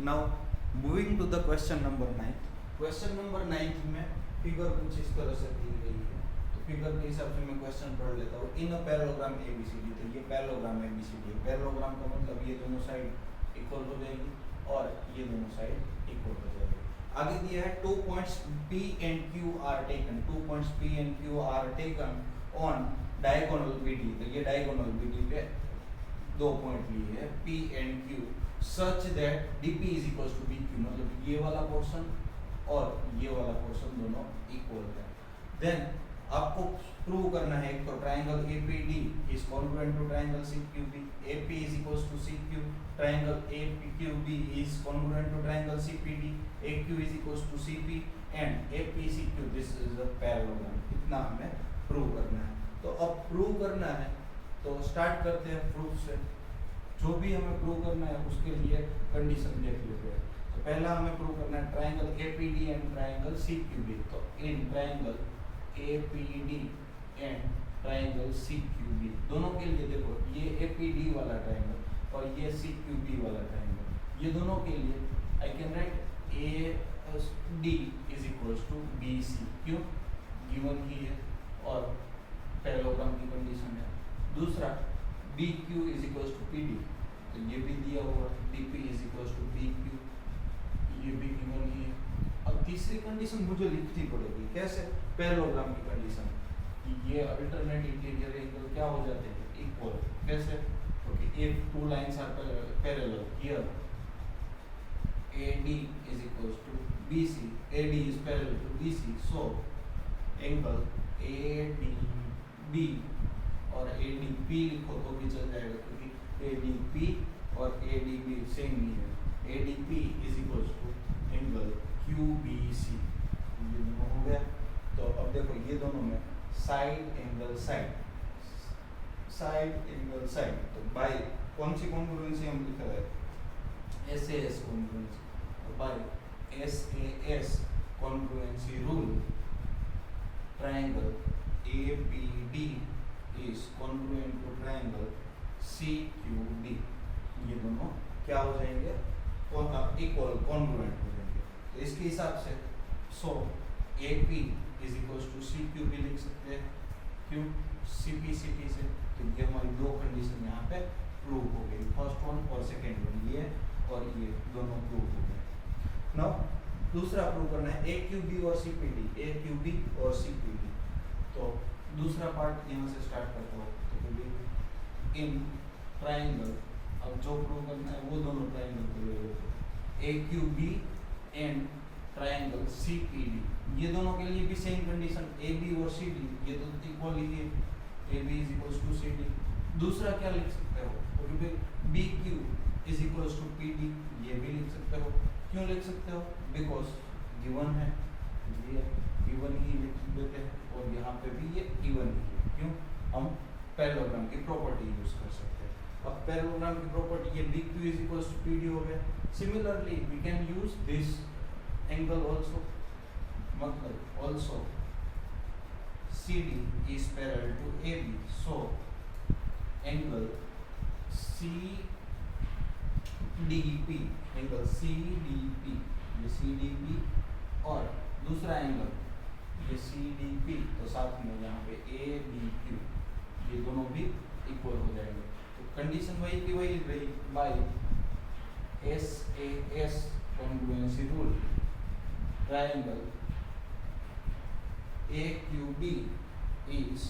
Now moving to the question number 9। Question number 9 में figure कुछ इस तरह से दी गई है, तो फिगर के हिसाब से मैं क्वेश्चन पढ़ लेता हूँ। इन अ पैरेललोग्राम एबीसीडी, तो ये पैरेललोग्राम एबीसीडी है। पैरेललोग्राम का मतलब ये दोनों साइड इक्वल हो जाएगी और ये दोनों साइड इक्वल हो जाएगी। आगे दिया है 2 points P and Q are taken, 2 points P and Q are taken on diagonal BD, तो ये diagonal BD पे दो पॉइंट लिए है P and Q such that DP is equals to BQ, मतलब ये वाला पोर्शन और ये वाला पोर्शन दोनों इक्वल है। देन आपको प्रूव करना है एक तो triangle APD is congruent to triangle CQB, AP is equals to CQ, triangle APQB is congruent to triangle CPD, AQ is equals to CP and APCQ, this is the parallelogram। इतना हमें prove करना है। तो अब prove करना है तो start करते हैं प्रूफ से। जो भी हमें प्रूव करना है उसके लिए कंडीशन देख लेते हैं। तो पहला हमें प्रूव करना है triangle APD and triangle CQB। तो in triangle APD and triangle CQB दोनों के लिए देखो, ये APD वाला ट्राइंगल और ये CQB वाला ट्राइंगल, ये दोनों के लिए I can write AD is equals to BC, क्यों गिवन ही है और पैरेललोग्राम की कंडीशन है। दूसरा BQ is equals to PD, तो ये भी दिया हुआ DP is equals to BQ, ये भी गिवन ही है। अब तीसरी कंडीशन मुझे लिखनी पड़ेगी, कैसे? पैरेललोग्राम की कंडीशन, ये अल्टरनेट इंटीरियर एंगल क्या हो जाते हैं? इक्वल। कैसे? क्योंकि if two lines are parallel here AD is equals to BC, AD is parallel to BC, so angle ADB और ADP लिखो तो भी चल जाएगा, क्योंकि ADP और ADB सेम ही है। ADP is equals to angle QBC, ये दोनों हो गया। तो अब देखो ये दोनों में side angle side, side angle side, तो बाय कौन सी कॉन्ग्रुएंसी हम लिख रहे हैं? SAS congruency. By SAS congruency rule triangle APD is congruent to triangle CQB, ये दोनों क्या हो जाएंगे? इक्वल कॉन्ग्रुएंट हो जाएंगे। तो इसके हिसाब से so AP is equals to CQB लिख सकते हैं, क्यों? CP से। तो ये हमारी दो कंडीशन यहाँ पे प्रूव हो गई, फर्स्ट वन और सेकेंड वन, ये और ये दोनों प्रूव हो गए। नाउ दूसरा प्रूव करना है AQB और CPD, AQB और CPD। तो दूसरा पार्ट यहाँ से स्टार्ट करता हूँ। तो इन ट्राइंगल, अब जो प्रूव करना है वो दोनों ट्राइंगल को ले लेते हैं, AQB एंड ट्राइंगल CPD, ये दोनों के लिए भी सेम कंडीशन AB और CD, ये तो इक्वल ही है, AB is equals to CD। दूसरा क्या लिख सकते हो? क्योंकि BQ is equals to PD, ये भी लिख सकते हो। क्यों लिख सकते हो? बिकॉज गिवन है, ये गिवन ही लिख देते हैं और यहाँ पे भी ये गिवन ही है। क्यों? हम पैरेललोग्राम की प्रॉपर्टी यूज कर सकते हैं। अब पैरेललोग्राम की प्रॉपर्टी, ये BQ is equals to PD हो गया। Similarly we can use this angle also, मतलब also CD is parallel to AB, so angle CDP, angle CDP, ये CDP और दूसरा एंगल ये CDP, तो साथ में यहाँ पे ABQ, ये दोनों भी इक्वल हो जाएंगे। तो कंडीशन वही की वही रही, by SAS congruency rule triangle AQB is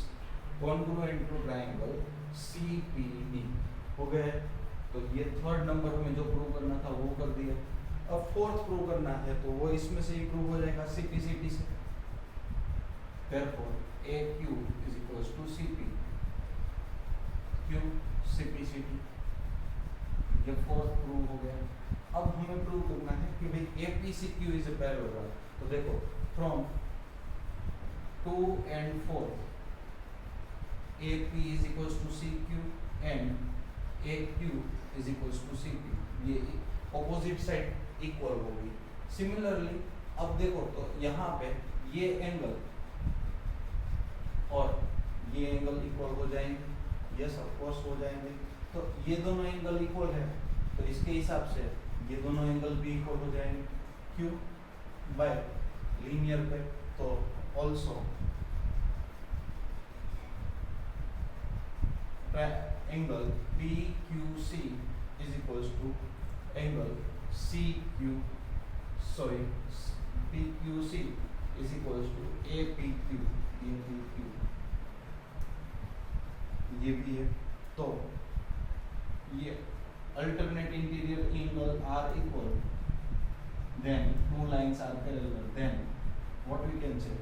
congruent to triangle CPD हो गए। तो ये थर्ड नंबर में जो प्रूव करना था वो कर दिया। अब फोर्थ प्रूव करना है तो वो इसमें से ही प्रूव हो जाएगा, CPCD से। Therefore AQ is equals to CP, क्यों? CPCD, ये फोर्थ प्रूव हो गया। अब हमें प्रूव करना है कि भाई APCQ is a parallelogram। तो देखो from 2 and 4 AP is equals to CQ and AQ is equals to CP, ये ऑपोजिट साइड इक्वल होगी। सिमिलरली अब देखो तो यहाँ पे ये एंगल और ये एंगल इक्वल हो जाएंगे, यस ऑफ कोर्स हो जाएंगे। तो ये दोनों एंगल इक्वल है, तो इसके हिसाब से ये दोनों एंगल भी इक्वल हो जाएंगे, क्यों? बाय लीनियर पे, तो also angle PQC is equals to angle PQC is equals to APQ, ये भी है। तो ये alternate interior angle are equal, then two lines are parallel, then what we can say,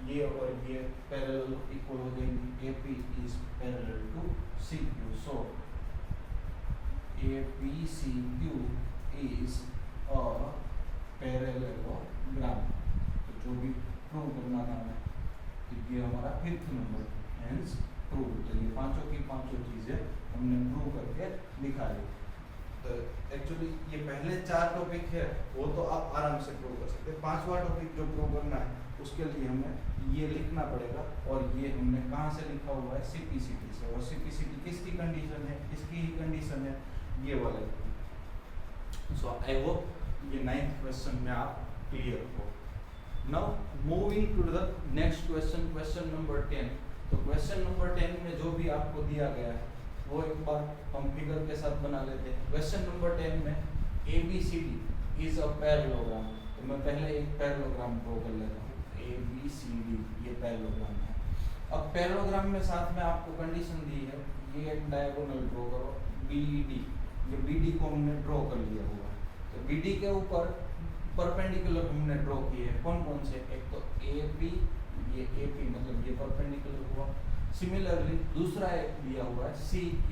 ये और ये पैरेलल इक्वल हो जाएंगे। AP is parallel to CQ, so APCQ is a parallelogram. तो जो भी प्रूव करना था हमें, तो ये हमारा 5th नंबर, हेंस प्रूव। तो ये पांचों की पांचों चीजें हमने प्रूव करके दिखा दी। तो एक्चुअली ये पहले 4 टॉपिक है, वो तो आप आराम से प्रूव कर सकते हैं। 5वां टॉपिक जो प्रूव करना है उसके लिए हमें ये लिखना पड़ेगा, और ये हमने कहाँ से लिखा हुआ है? CPCT से। और CPCT किसकी कंडीशन है? इसकी ही कंडीशन है, ये वाला। सो आई होप ये 9th क्वेश्चन में आप क्लियर हो। Now moving to the next question, question number 10। तो क्वेश्चन नंबर 10 में जो भी आपको दिया गया है वो एक बार हम फिगर के साथ बना लेते हैं। क्वेश्चन नंबर 10 में ABCD इज अ पैरेललोग्राम। तो मैं पहले एक पैरेललोग्राम ड्रॉ कर लेता हूँ। ABCD ये पैरेललोग्राम है। अब पैरेललोग्राम में साथ में आपको कंडीशन दी है, ये एक डायगोनल ड्रॉ करो BD। ये BD को हमने ड्रॉ कर लिया हुआ है। तो BD के ऊपर परपेंडिकुलर हमने ड्रॉ किए हैं। कौन कौन से? एक तो AP, ये AP मतलब ये परपेंडिकुलर हुआ। सिमिलरली दूसरा एक दिया हुआ है CQ,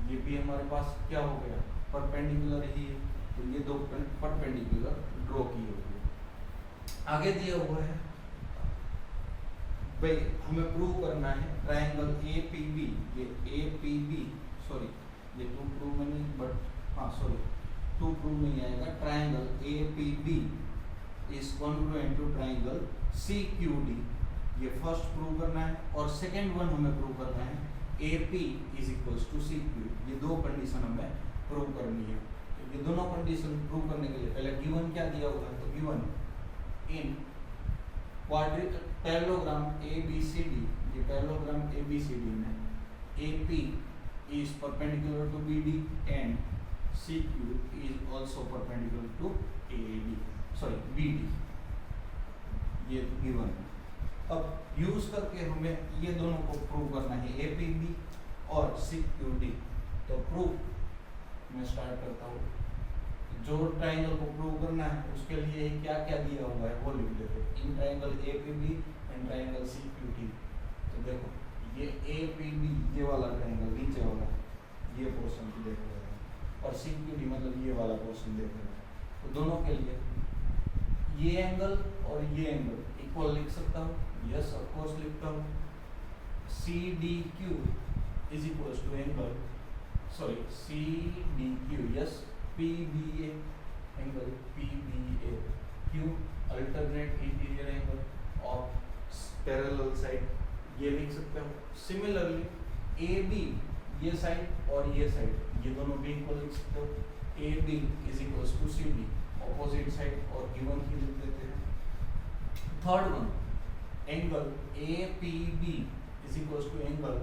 ये भी हमारे पास क्या हो गया? परपेंडिकुलर ही है। तो ये दो परपेंडिकुलर ड्रॉ किए हुए। आगे दिया हुआ है भाई हमें प्रूव करना है ट्रायंगल APB। ये APB, सॉरी ये टू प्रूव में नहीं, बट हाँ सॉरी टू प्रूव नहीं आएगा। Triangle APB is congruent to triangle CQD, ये फर्स्ट प्रूव करना है। और सेकेंड वन हमें प्रूव करना है AP is equals to CQ। ये दो कंडीशन हमें प्रूव करनी है। तो ये दोनों कंडीशन प्रूव करने के लिए पहले गिवन क्या दिया हुआ है? तो गिवन इन पैरेललोग्राम ABCD, ये पैरेललोग्राम ABCD में AP is perpendicular to BD and CQ is also perpendicular to BD, ये गिवन है। अब यूज करके हमें ये दोनों को प्रूव करना है, APB और CQD। तो प्रूफ मैं स्टार्ट करता हूँ। जो ट्रायंगल को प्रूव करना है उसके लिए क्या क्या दिया हुआ है वो लिख लेते हैं। In triangle APB and triangle CQD। तो देखो ये APB ये वाला ट्रायंगल नीचे वाला, ये पोर्शन भी देख रहे हैं, और CQD मतलब ये वाला पोर्शन देख रहे हैं। तो दोनों के लिए ये एंगल और ये एंगल इक्वल लिख सकता हूँ। यस ऑफ कोर्स लिखता हूँ। CDQ is equals to angle, sorry CDQ, yes PBA angle PBA। क्यों? Alternate interior angle of parallel side, ये लिख सकते हो। सिमिलरली AB ये साइड और ये साइड, ये दोनों भी इक्वल लिख सकते हो। AB is equals to CD, opposite side और गिवन ही लिख देते हैं। Third one angle APB is equals to angle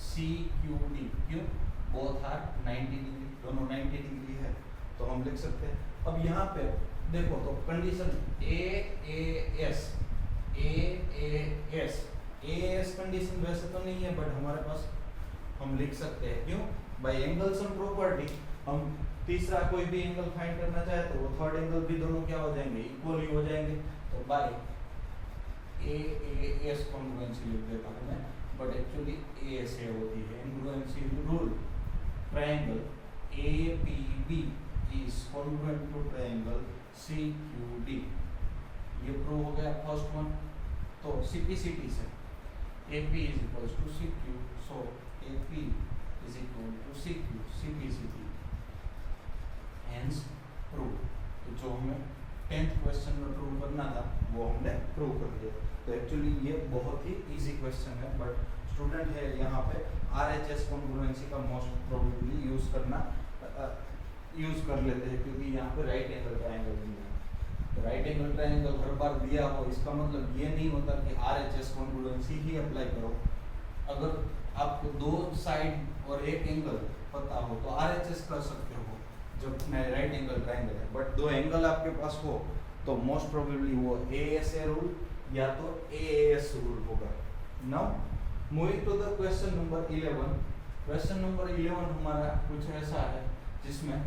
CQD। क्यों? बोथ आर 90 डिग्री, दोनों 90 डिग्री है, तो हम लिख सकते हैं। अब यहाँ पे देखो तो कंडीशन AAS कंडीशन वैसे तो नहीं है, बट हमारे पास हम लिख सकते हैं। क्यों? बाय एंगल्स एंड प्रॉपर्टी हम तीसरा कोई भी एंगल फाइंड करना चाहे तो वो थर्ड एंगल भी दोनों क्या हो जाएंगे? इक्वल ही हो जाएंगे। तो बाय AAS कॉन्ग्रुएंसी लिख देता हूँ मैं, बट एक्चुअली AS होती है congruency rule. Triangle APB is congruent to triangle CQD। ये प्रूव हो गया फर्स्ट वन। तो CPCT से AP is equals to CQ, so AP is equal to CQ, CPCT hence prove. तो जो हमें 10th क्वेश्चन में प्रूव करना था वो हमने प्रूव कर दिया। तो एक्चुअली ये बहुत ही इजी क्वेश्चन है, बट स्टूडेंट है यहाँ पे RHS कॉन्ग्रुएंसी का मोस्ट प्रोबेबली यूज करना यूज कर लेते हैं क्योंकि यहाँ पे राइट एंगल ट्रायंगल दिया है। तो राइट एंगल ट्रायंगल हर बार दिया हो इसका मतलब ये नहीं होता कि RHS कॉन्ग्रुएंसी ही अप्लाई करो। अगर आपको दो साइड और एक एंगल पता हो तो RHS कर सकते हो जब राइट एंगल ट्रायंगल है, बट दो एंगल आपके पास हो तो मोस्ट प्रोबेबली वो ASA रूल या तो AAS रूल होगा। Now moving to the question number 11। Question number 11 हमारा कुछ ऐसा है जिसमें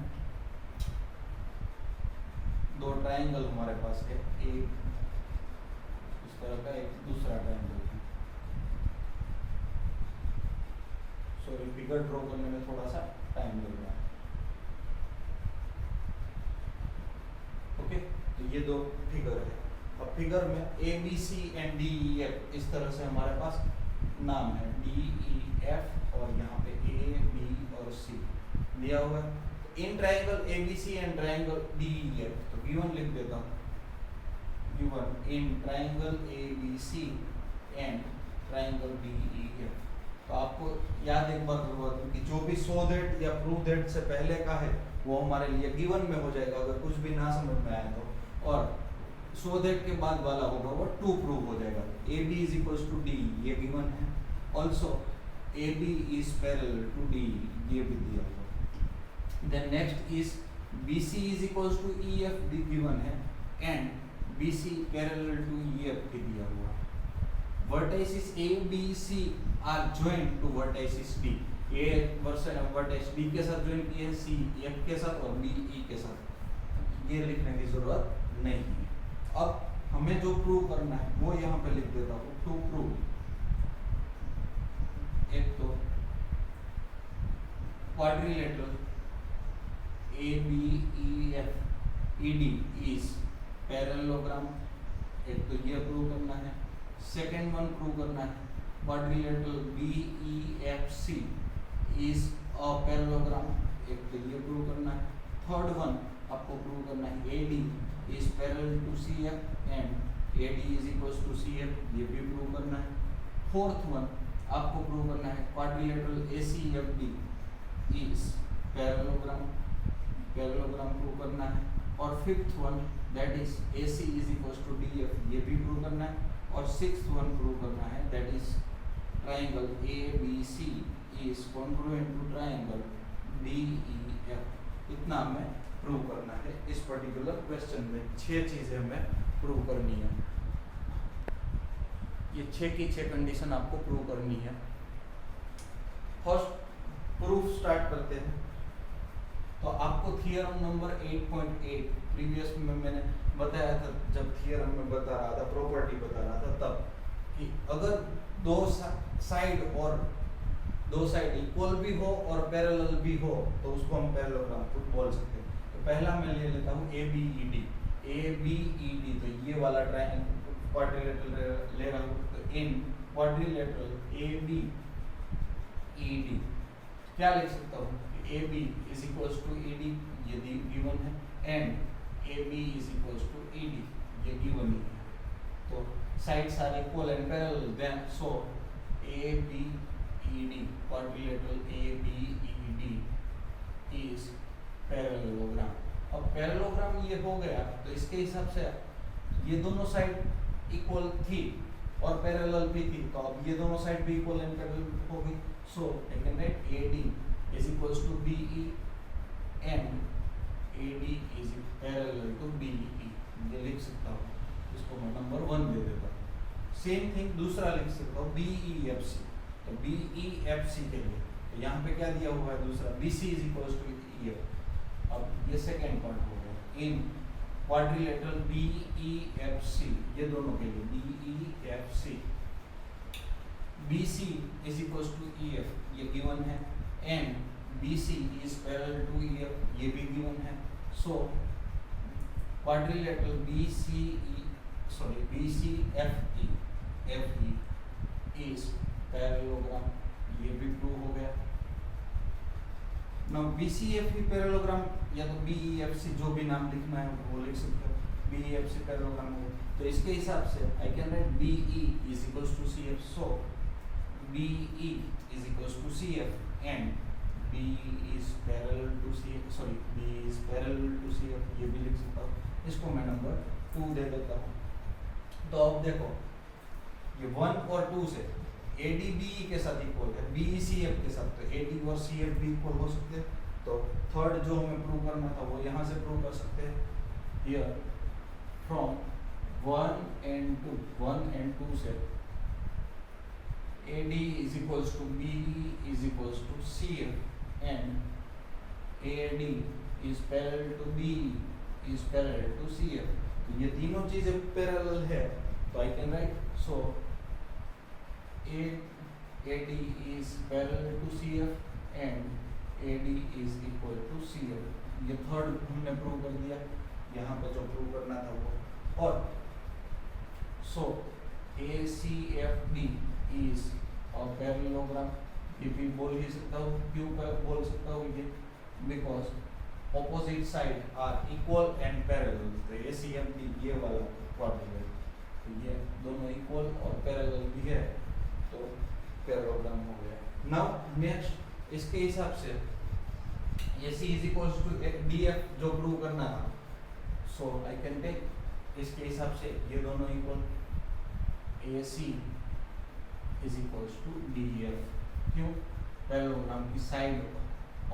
दो ट्रायंगल हमारे पास है, एक इस तरह का एक दूसरा ट्रायंगल है। सॉरी फिगर ड्रॉ करने में थोड़ा सा टाइम लग रहा है। ओके, तो ये दो फिगर है। अब फिगर में ABC एंड DEF इस तरह से हमारे पास नाम है, DEF और यहाँ पे A B और C दिया हुआ है। In triangle ABC and triangle DEF, तो गिवन लिख देता हूँ, given in triangle ABC and triangle DEF। तो आपको याद एक बार करवा दूं कि जो भी सो दैट या प्रूव दैट से पहले का है वो हमारे लिए गिवन में हो जाएगा अगर कुछ भी ना समझ में आए तो, और सो दैट के बाद वाला होगा वो टू प्रूव हो जाएगा। AB is equals to D ये गिवन है, also AB is parallel to D ये भी दिया हुआ। Then next is BC is equals to EF भी गिवन है and BC parallel to EF भी दिया हुआ। Vertices ABC are joined to vertices D, A vertex D के साथ जॉइन किए हैं, C F के साथ और B E के साथ, ये लिखने की जरूरत नहीं है। अब हमें जो प्रूव करना है वो यहाँ पे लिख देता हूँ, टू प्रूव। एक तो quadrilateral ABEF ED is parallelogram, एक तो ये प्रूव करना है। सेकेंड वन प्रूव करना है quadrilateral BEFC is a parallelogram, एक तो ये प्रूव करना है। थर्ड वन आपको प्रूव करना है AD is parallel to CF and AD is equals to CF, ये भी प्रूव करना है। फोर्थ वन आपको प्रूव करना है quadrilateral ACFD is parallelogram, parallelogram prove करना है। और fifth one that is AC is equals to DF, ये भी प्रूव करना है। और सिक्स्थ वन प्रूव करना है that is triangle ABC is congruent to triangle DEF। इतना हमें प्रूव करना है इस पर्टिकुलर क्वेश्चन में। 6 चीजें हमें प्रूव करनी है, ये 6 की 6 कंडीशन आपको प्रूव करनी है। फर्स्ट प्रूफ स्टार्ट करते हैं। तो आपको थियरम नंबर 8.8 प्रीवियस में मैंने बताया था, जब थियरम में बता रहा था, प्रॉपर्टी बता रहा था तब, कि अगर दो साइड और दो साइड इक्वल भी हो और पैरेलल भी हो तो उसको हम पैरेललोग्राम बोल सकते हैं। तो पहला मैं ले लेता हूँ ABED, तो ये वाला ट्रायंगल क्वाड्रिलेटरल ले रहा हूँ। तो इन क्वाड्रिलेटरल ABED क्या लिख सकता हूँ, AB is equals to ED, ये गिवन है, and AB is equals to ED, ये गिवन ही है। तो sides are equal and parallel, then so ABED quadrilateral ABED is parallelogram. अब पैरेललोग्राम ये हो गया, तो इसके हिसाब से ये दोनों साइड इक्वल थी और पैरेलल भी थी, तो अब ये दोनों साइड भी इक्वल एंड पैरेलल हो गई। So I can write AD is equals to BE and AD is parallel to BE, ये लिख सकता हूँ। इसको मैं नंबर 1 दे देता हूँ। सेम थिंग दूसरा लिख सकता हूँ BEFC। तो BEFC के लिए तो यहाँ पे क्या दिया हुआ है दूसरा, BC is equals to EF। अब ये सेकेंड पार्ट हो गया। इन क्वाड्रिलेटरल BEFC, ये दोनों के लिए BEFC, BC is equals to EF, ये गिवन है, and BC is parallel to EF, ये भी गिवन है। So quadrilateral BCFE is parallelogram, ये भी प्रूव हो गया। नाउ BCFE पैरेललोग्राम या तो BEFC, जो भी नाम लिखना है वो लिख सकते हो, BEFC पैरेललोग्राम है। तो इसके हिसाब से I can write BE is equals to CF, so BE is equals to CF and B is parallel to C, sorry B is parallel to C, ये भी लिख सकता हूँ. इसको मैं नंबर 2 दे देता हूँ. तो अब देखो ये 1 और 2 से AD BE के साथ इक्वल है, BE CF के साथ, तो AD और CF भी इक्वल हो सकते हैं. तो थर्ड जो हमें प्रूव करना था वो यहाँ से प्रूव कर सकते हैं. हियर फ्रॉम 1 and 2 से AD is equals to BE is equals to CF and AD is parallel to BE is parallel to CF. तो ये तीनों चीजें पैरेलल है, तो I can write so AD is parallel to CF and AD is equal to CF. ये third हमने prove कर दिया, यहाँ पे जो प्रूव करना था वो. और so ACFD is a parallelogram. ये भी बोल ही सकता हूँ, क्यों बोल सकता हूँ ये, because opposite side are equal and parallel. तो ACFD ये वाला क्वाड्रिलेटरल, तो ये दोनों इक्वल और पैरेलल भी है, तो पैरेललोग्राम हो गया. नाउ नेक्स्ट इसके हिसाब से ये C is equals to DF जो प्रूव करना था, सो आई कैन टेक इसके हिसाब से ये दोनों equal, AC is equals to DF. क्यों? पैरेललोग्राम की side,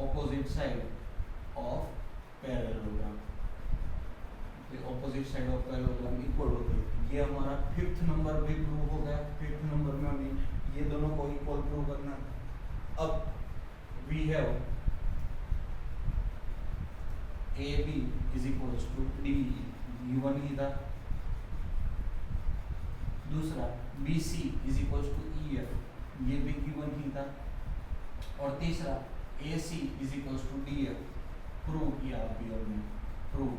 opposite side of parallelogram, opposite side of parallelogram equal होती है. ये हमारा फिफ्थ नंबर भी प्रूव हो गया. फिफ्थ नंबर में हमें ये दोनों को इक्वल प्रूव करना. अब we have AB is equals to DE, given ही था. दूसरा BC is equals to EF, ये भी given ही था. और तीसरा AC is equals to DF, prove किया अभी हमने, प्रूव.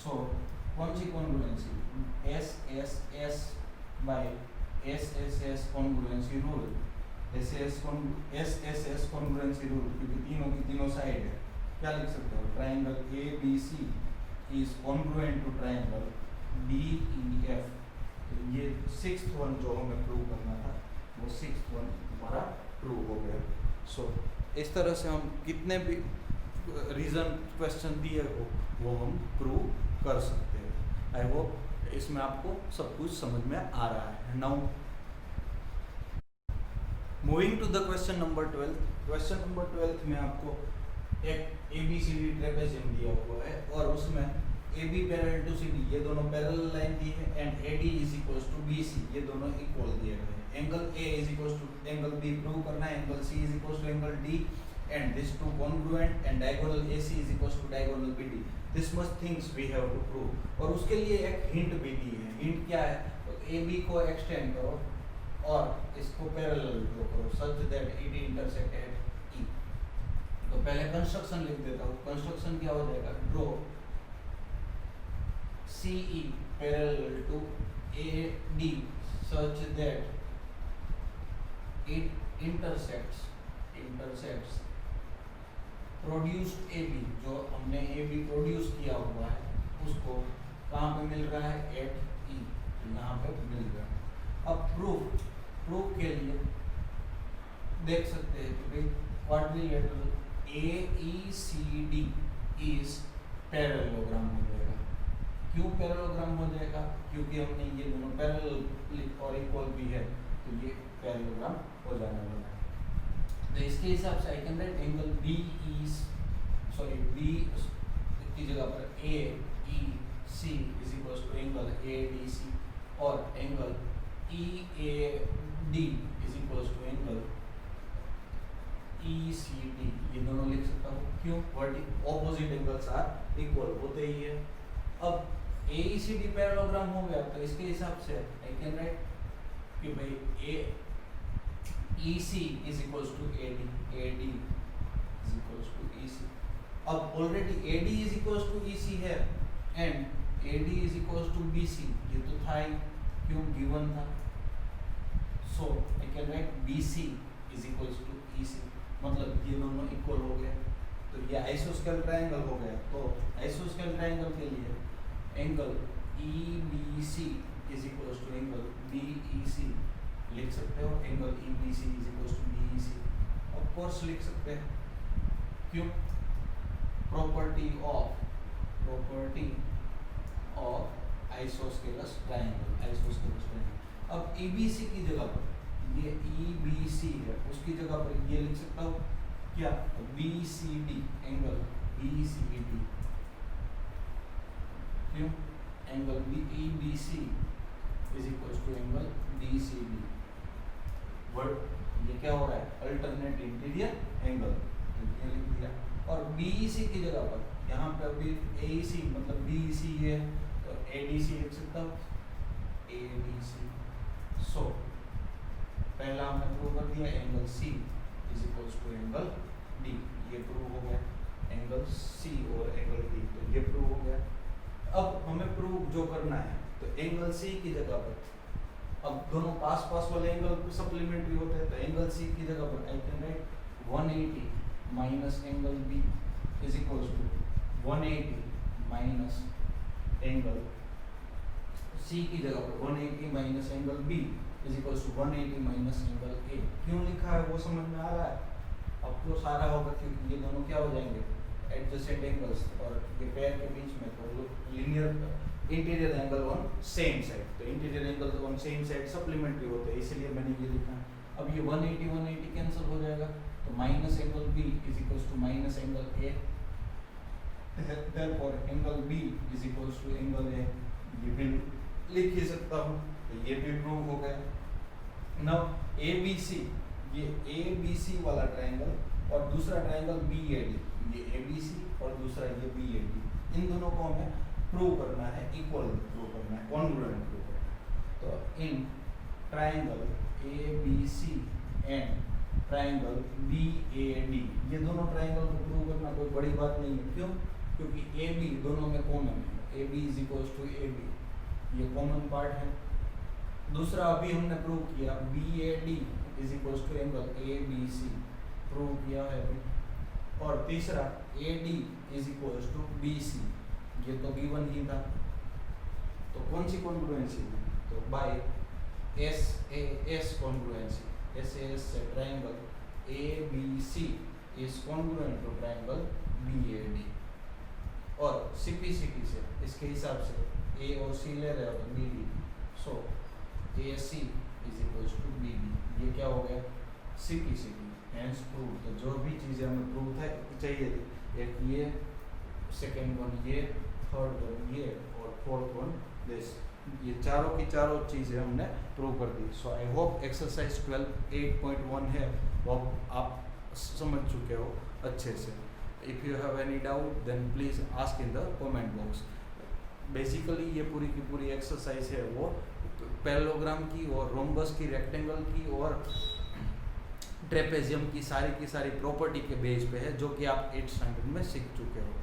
सो कौन सी congruency, SSS by SSS congruency rule, SSS congruency rule, क्योंकि तीनों की तीनों साइड है. क्या लिख सकते हो, triangle ABC is congruent to triangle DEF. ये सिक्स्थ वन जो हमें प्रूव करना था वो सिक्स्थ वन हमारा प्रूव हो गया. सो इस तरह से हम कितने भी रीजन क्वेश्चन दिए हो वो हम प्रूव कर सकते हैं. आई होप इसमें आपको सब कुछ समझ में आ रहा है. Now moving to the question number 12. Question number 12 में आपको एक ABCD ट्रेपेजियम दिया हुआ है और उसमें AB पैरेलल टू CD, ये दोनों पैरेलल लाइन दी है, and AD is equals to BC, ये दोनों इक्वल दिए गए हैं. Angle A is equals to angle B prove करना है, angle C is equals to angle D, and this two congruent, and diagonal AC is equals to diagonal BD. This much things we have to prove. और उसके लिए एक hint भी दी है. Hint क्या है, तो AB को एक्सटेंड करो और इसको पैरेलल ड्रॉ करो such that it intersect at E. तो पहले कंस्ट्रक्शन लिख देता हूँ. कंस्ट्रक्शन क्या हो जाएगा, draw CE parallel to AD such that it intersects produced AB, जो हमने AB प्रोड्यूस किया हुआ है उसको कहाँ पे मिल रहा है, एट E, यहाँ पे मिल रहा है. अब प्रूफ के लिए देख सकते हैं कि भाई क्वाड्रिलेटरल AECD इज पैरेललोग्राम हो जाएगा. क्यों पैरेललोग्राम हो जाएगा, क्योंकि हमने ये दोनों पैरेलल और इक्वल भी है, तो ये पैरेललोग्राम हो जाने वाला है. तो इसके हिसाब से I can write angle B की जगह पर AEC is equals to angle ADC, और angle EAD is equals to angle ECD, ये दोनों लिख सकता हूँ. क्यों, ऑपोजिट एंगल्स आर इक्वल होते ही है. अब AECD पैरेललोग्राम हो गया, तो इसके हिसाब से आई कैन राइट कि भाई EC is equals to AD is equals to EC. अब already AD is equals to EC है and AD is equals to BC, ये तो था ही, क्यों, गिवन था. So I can write BC is equals to EC, मतलब ये दोनों इक्वल हो गए. तो ये आइसोस्केल ट्रायंगल हो गया. तो आइसोस्केल ट्रायंगल के लिए angle EBC is equals to angle BEC लिख सकते हो. Angle EBC is equals to BEC of course लिख सकते हैं. क्यों? Property of isosceles triangle. अब ABC की जगह पर ये EBC है, उसकी जगह पर ये लिख सकता हूँ क्या? BCD, angle BCD। क्यों? Angle EBC is equals to angle BCD। वर्ड ये क्या हो रहा है? अल्टरनेट इंटीरियर एंगल, ये लिख दिया। और BEC की जगह पर यहाँ पे अभी AEC मतलब BEC है, तो ADC लिख सकता हूँ, ADC। सो पहला हमने प्रूव कर दिया, angle C is equals to angle D, ये प्रूव हो गया। एंगल C और एंगल D, तो ये प्रूव हो गया। अब हमें प्रूव जो करना है, तो एंगल C की जगह पर, अब दोनों पास पास वाले एंगल सप्लीमेंट्री होते हैं, तो एंगल C की जगह पर I can write 180 minus angle B is equals to 180 minus angle C की जगह पर 180 minus angle B is equals to 180 minus angle A। क्यों लिखा है वो समझ में आ रहा है? अब तो सारा होगा, क्योंकि ये दोनों क्या हो जाएंगे? एडजेसेंट एंगल्स, और ये पैर के बीच में तो linear interior angle on same side, तो interior angle on same side supplementary होते हैं, इसलिए मैंने ये लिखा। अब ये 180 कैंसिल हो जाएगा, तो minus angle B is equals to minus angle A, therefore angle B is equals to angle A। ये भी लिख ही सकता हूँ, तो ये भी प्रूव हो गया। नाउ ABC, ये ABC वाला ट्रायंगल और दूसरा ट्रायंगल BAD, ये ABC और दूसरा ये BAD, इन दोनों को हमें प्रूव करना है, इक्वल प्रूव करना है, कॉन्ग्रुएंट प्रूव करना है। तो in triangle ABC and triangle BAD, ये दोनों ट्रायंगल को प्रूव करना कोई बड़ी बात नहीं है। क्यों? क्योंकि AB दोनों में कॉमन है, AB is equals to AB, ये कॉमन पार्ट है। दूसरा अभी हमने प्रूव किया BAD is equals to angle ABC, prove किया है अभी। और तीसरा AD is equals to BC, ये तो B1 ही था। तो कौन सी कॉन्ग्रुएंसी है? तो बाय SAS कॉन्ग्रुएंसी, SAS से triangle ABC is congruent to triangle BAD। और CPCT से इसके हिसाब से A और C ले रहे हो तो BD, so AC is equals to BD, ये क्या हो गया? CPCT, hence prove. तो जो भी चीज़ें हमें प्रूव चाहिए थी, एक ये, सेकेंड वन ये, थर्ड वन ये और फोर्थ वन दिस, ये चारों की चारों चीज़ें हमने प्रूव कर दी। सो आई होप एक्सरसाइज 12.8.1 है वो आप समझ चुके हो अच्छे से। If you have any doubt then please ask in the comment box. Basically ये पूरी की पूरी एक्सरसाइज है वो पैरेललोग्राम की और रोम्बस की, रेक्टेंगल की और ट्रेपेजियम की सारी प्रॉपर्टी के बेस पे है, जो कि आप 8th स्टैंडर्ड में सीख चुके हो।